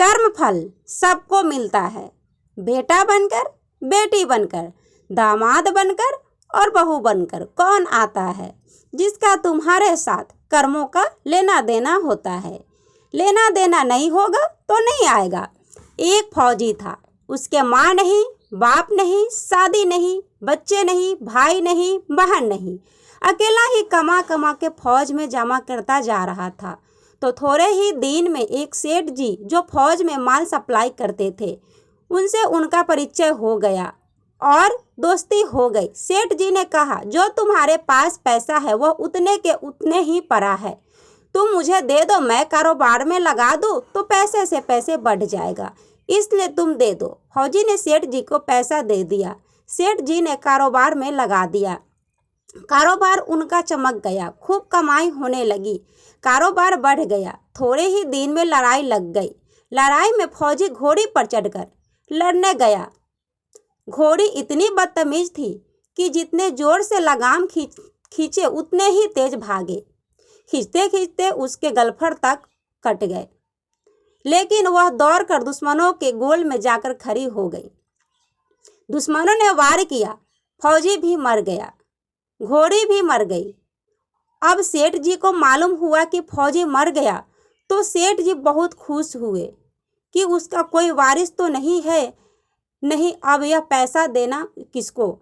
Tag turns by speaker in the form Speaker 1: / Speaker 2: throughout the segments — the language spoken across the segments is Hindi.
Speaker 1: कर्म फल सबको मिलता है, बेटा बनकर, बेटी बनकर, दामाद बनकर और बहू बनकर कौन आता है जिसका तुम्हारे साथ कर्मों का लेना देना होता है। लेना देना नहीं होगा तो नहीं आएगा। एक फौजी था, उसके माँ नहीं, बाप नहीं, शादी नहीं, बच्चे नहीं, भाई नहीं, बहन नहीं, अकेला ही कमा कमा के फौज में जमा करता जा रहा था। तो थोड़े ही दिन में एक सेठ जी जो फौज में माल सप्लाई करते थे, उनसे उनका परिचय हो गया और दोस्ती हो गई। सेठ जी ने कहा, जो तुम्हारे पास पैसा है वह उतने के उतने ही पड़ा है, तुम मुझे दे दो, मैं कारोबार में लगा दूँ तो पैसे से पैसे बढ़ जाएगा, इसलिए तुम दे दो। फौजी ने सेठ जी को पैसा दे दिया। सेठ जी ने कारोबार में लगा दिया। कारोबार उनका चमक गया, खूब कमाई होने लगी, कारोबार बढ़ गया। थोड़े ही दिन में लड़ाई लग गई। लड़ाई में फौजी घोड़ी पर चढ़कर लड़ने गया। घोड़ी इतनी बदतमीज थी कि जितने जोर से लगाम खींचे उतने ही तेज भागे। खींचते खींचते उसके गलफड़ तक कट गए, लेकिन वह दौड़कर दुश्मनों के गोल में जाकर खड़ी हो गई। दुश्मनों ने वार किया, फौजी भी मर गया, घोड़ी भी मर गई। अब सेठ जी को मालूम हुआ कि फौजी मर गया तो सेठ जी बहुत खुश हुए कि उसका कोई वारिस तो नहीं है। नहीं, अब यह पैसा देना किसको,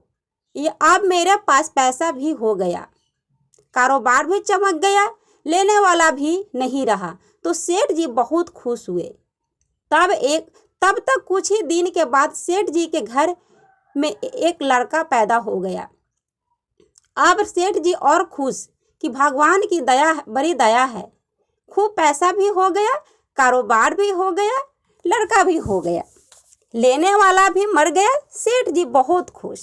Speaker 1: ये अब मेरे पास पैसा भी हो गया, कारोबार भी चमक गया, लेने वाला भी नहीं रहा। तो सेठ जी बहुत खुश हुए। तब तक कुछ ही दिन के बाद सेठ जी के घर में एक लड़का पैदा हो गया। अब सेठ जी और खुश कि भगवान की दया, बड़ी दया है, खूब पैसा भी हो गया, कारोबार भी हो गया, लड़का भी हो गया, लेने वाला भी मर गया। सेठ जी बहुत खुश।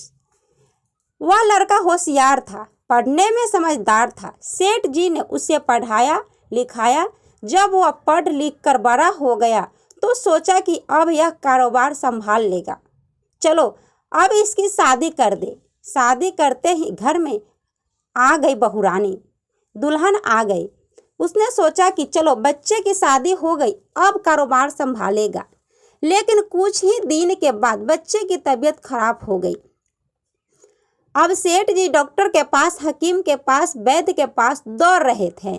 Speaker 1: वह लड़का होशियार था, पढ़ने में समझदार था। सेठ जी ने उसे पढ़ाया लिखाया। जब वह पढ़ लिख कर बड़ा हो गया तो सोचा कि अब यह कारोबार संभाल लेगा, चलो अब इसकी शादी कर दे। शादी करते ही घर में आ गई बहुरानी, दुल्हन आ गई। उसने सोचा कि चलो बच्चे की शादी हो गई, अब कारोबार संभालेगा। लेकिन कुछ ही दिन के बाद बच्चे की तबीयत खराब हो गई। अब सेठ जी डॉक्टर के पास, हकीम के पास, वैद्य के पास दौड़ रहे थे।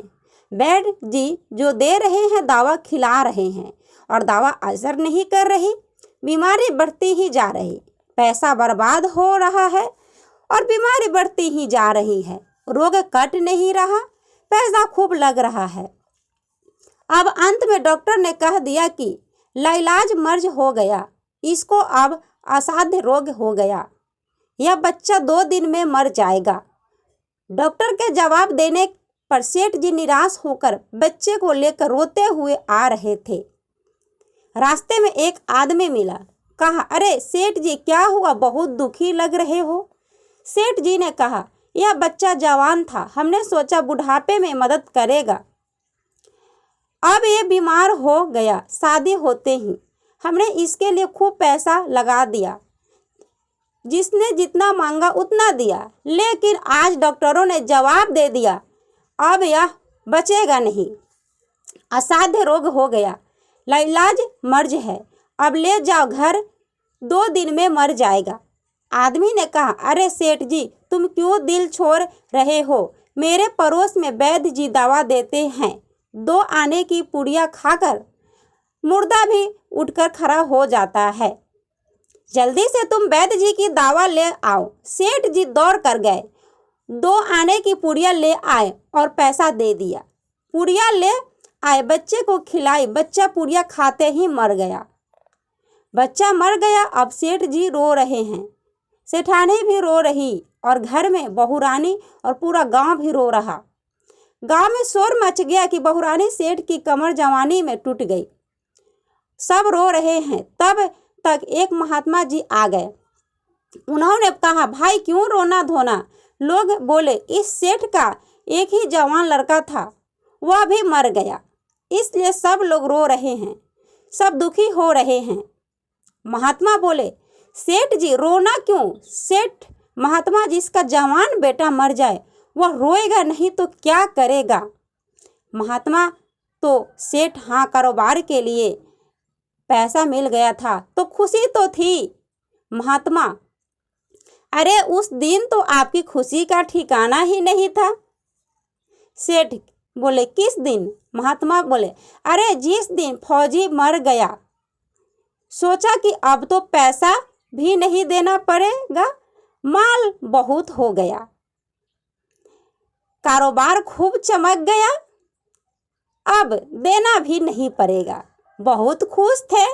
Speaker 1: वैद्य जी जो दे रहे हैं दवा खिला रहे हैं और दवा असर नहीं कर रही, बीमारी बढ़ती ही जा रही, पैसा बर्बाद हो रहा है और बीमारी बढ़ती ही जा रही है, रोग कट नहीं रहा, पैसा खूब लग रहा है। अब अंत में डॉक्टर ने कह दिया कि लाइलाज मर्ज हो गया, इसको अब असाध्य रोग हो गया, यह बच्चा 2 दिन में मर जाएगा। डॉक्टर के जवाब देने पर सेठ जी निराश होकर बच्चे को लेकर रोते हुए आ रहे थे। रास्ते में एक आदमी मिला, कहा, अरे सेठ जी क्या हुआ, बहुत दुखी लग रहे हो। सेठ जी ने कहा, यह बच्चा जवान था, हमने सोचा बुढ़ापे में मदद करेगा, अब ये बीमार हो गया। शादी होते ही हमने इसके लिए खूब पैसा लगा दिया, जिसने जितना मांगा उतना दिया, लेकिन आज डॉक्टरों ने जवाब दे दिया अब यह बचेगा नहीं, असाध्य रोग हो गया, लाइलाज मर्ज है, अब ले जाओ घर, 2 दिन में मर जाएगा। आदमी ने कहा, अरे सेठ जी तुम क्यों दिल छोड़ रहे हो, मेरे पड़ोस में वैद्य जी दवा देते हैं, 2 आने की पुड़िया खाकर मुर्दा भी उठकर खड़ा हो जाता है, जल्दी से तुम वैद्य जी की दवा ले आओ। सेठ जी दौड़ कर गए, 2 आने की पुड़िया ले आए और पैसा दे दिया। पुड़िया ले आए, बच्चे को खिलाई, बच्चा पुड़िया खाते ही मर गया। बच्चा मर गया। अब सेठ जी रो रहे हैं, सेठानी भी रो रही और घर में बहुरानी और पूरा गांव भी रो रहा। गांव में शोर मच गया कि बहुरानी सेठ की कमर जवानी में टूट गई। सब रो रहे हैं। तब तक एक महात्मा जी आ गए। उन्होंने कहा, भाई क्यों रोना धोना। लोग बोले, इस सेठ का एक ही जवान लड़का था, वह भी मर गया, इसलिए सब लोग रो रहे हैं, सब दुखी हो रहे हैं। महात्मा बोले, सेठ जी रोना क्यों। सेठ महात्मा जिसका जवान बेटा मर जाए वह रोएगा नहीं तो क्या करेगा। महात्मा तो सेठ हाँ कारोबार के लिए पैसा मिल गया था तो खुशी तो थी। महात्मा, अरे उस दिन तो आपकी खुशी का ठिकाना ही नहीं था। सेठ बोले, किस दिन? महात्मा बोले, अरे जिस दिन फौजी मर गया, सोचा कि अब तो पैसा भी नहीं देना पड़ेगा, माल बहुत हो गया, कारोबार खूब चमक गया, अब देना भी नहीं पड़ेगा। बहुत खुश थे।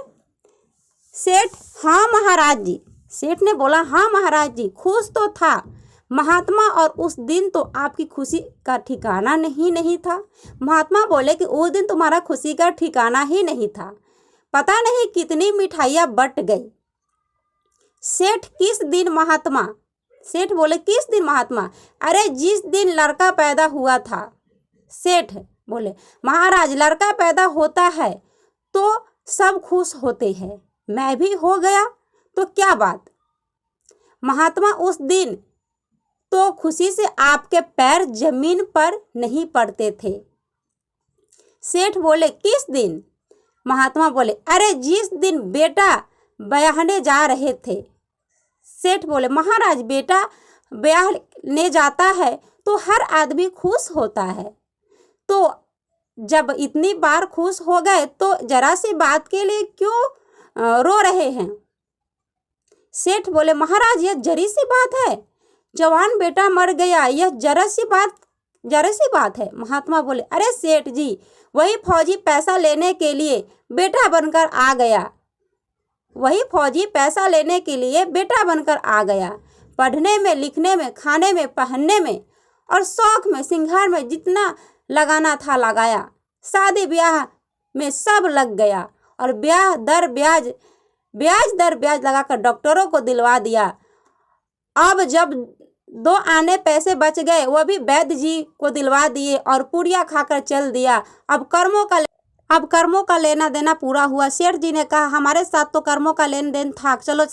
Speaker 1: सेठ, हाँ महाराज जी। सेठ ने बोला, हाँ महाराज जी, खुश तो था महात्मा, और उस दिन तो आपकी खुशी का ठिकाना नहीं था। महात्मा बोले कि उस दिन तुम्हारा खुशी का ठिकाना ही नहीं था, पता नहीं कितनी मिठाइयाँ बट गई। सेठ, किस दिन महात्मा? सेठ बोले, किस दिन महात्मा? अरे जिस दिन लड़का पैदा हुआ था। सेठ बोले, महाराज लड़का पैदा होता है तो सब खुश होते हैं, मैं भी हो गया तो क्या बात? महात्मा, उस दिन तो खुशी से आपके पैर जमीन पर नहीं पड़ते थे। सेठ बोले, किस दिन? महात्मा बोले, अरे जिस दिन बेटा ब्याहने जा रहे थे। सेठ बोले, महाराज बेटा ब्याहने जाता है तो हर आदमी खुश होता है, तो जब इतनी बार खुश हो गए तो जरा सी बात के लिए क्यों रो रहे हैं? सेठ बोले, महाराज यह जरी सी बात है, जवान बेटा मर गया, यह जरा सी बात है। महात्मा बोले, अरे सेठ जी, वही फौजी पैसा लेने के लिए बेटा बनकर आ गया, वही फौजी पैसा लेने के लिए बेटा बनकर आ गया। पढ़ने में, लिखने में, खाने में, पहनने में और शौक में, सिंगार में जितना लगाना था लगाया, शादी ब्याह में सब लग गया, और ब्याज दर ब्याज लगाकर डॉक्टरों को दिलवा दिया। अब जब 2 आने पैसे बच गए, वो भी वैद्य जी को दिलवा दिए और पूड़ियाँ खाकर चल दिया। अब कर्मों का लेना देना पूरा हुआ। सेठ जी ने कहा, हमारे साथ तो कर्मों का लेन देन था, चलो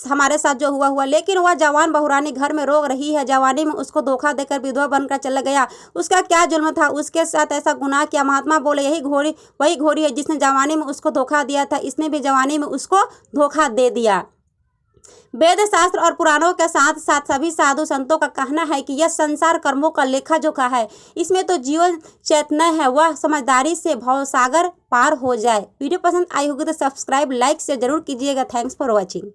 Speaker 1: हमारे साथ जो हुआ, लेकिन वह जवान बहुरानी घर में रो रही है, जवानी में उसको धोखा देकर विधवा बनकर चला गया, उसका क्या जुल्म था, उसके साथ ऐसा गुनाह किया। महात्मा बोले, वही घोड़ी है जिसने जवानी में उसको धोखा दिया था, इसने भी जवानी में उसको धोखा दे दिया। वेद शास्त्र और पुराणों के साथ साथ सभी साधु संतों का कहना है कि यह संसार कर्मों का लेखा जोखा है, इसमें तो जीवन चैतन्य है, वह समझदारी से भवसागर पार हो जाए। वीडियो पसंद आई होगी तो सब्सक्राइब, लाइक से जरूर कीजिएगा। Thanks for watching.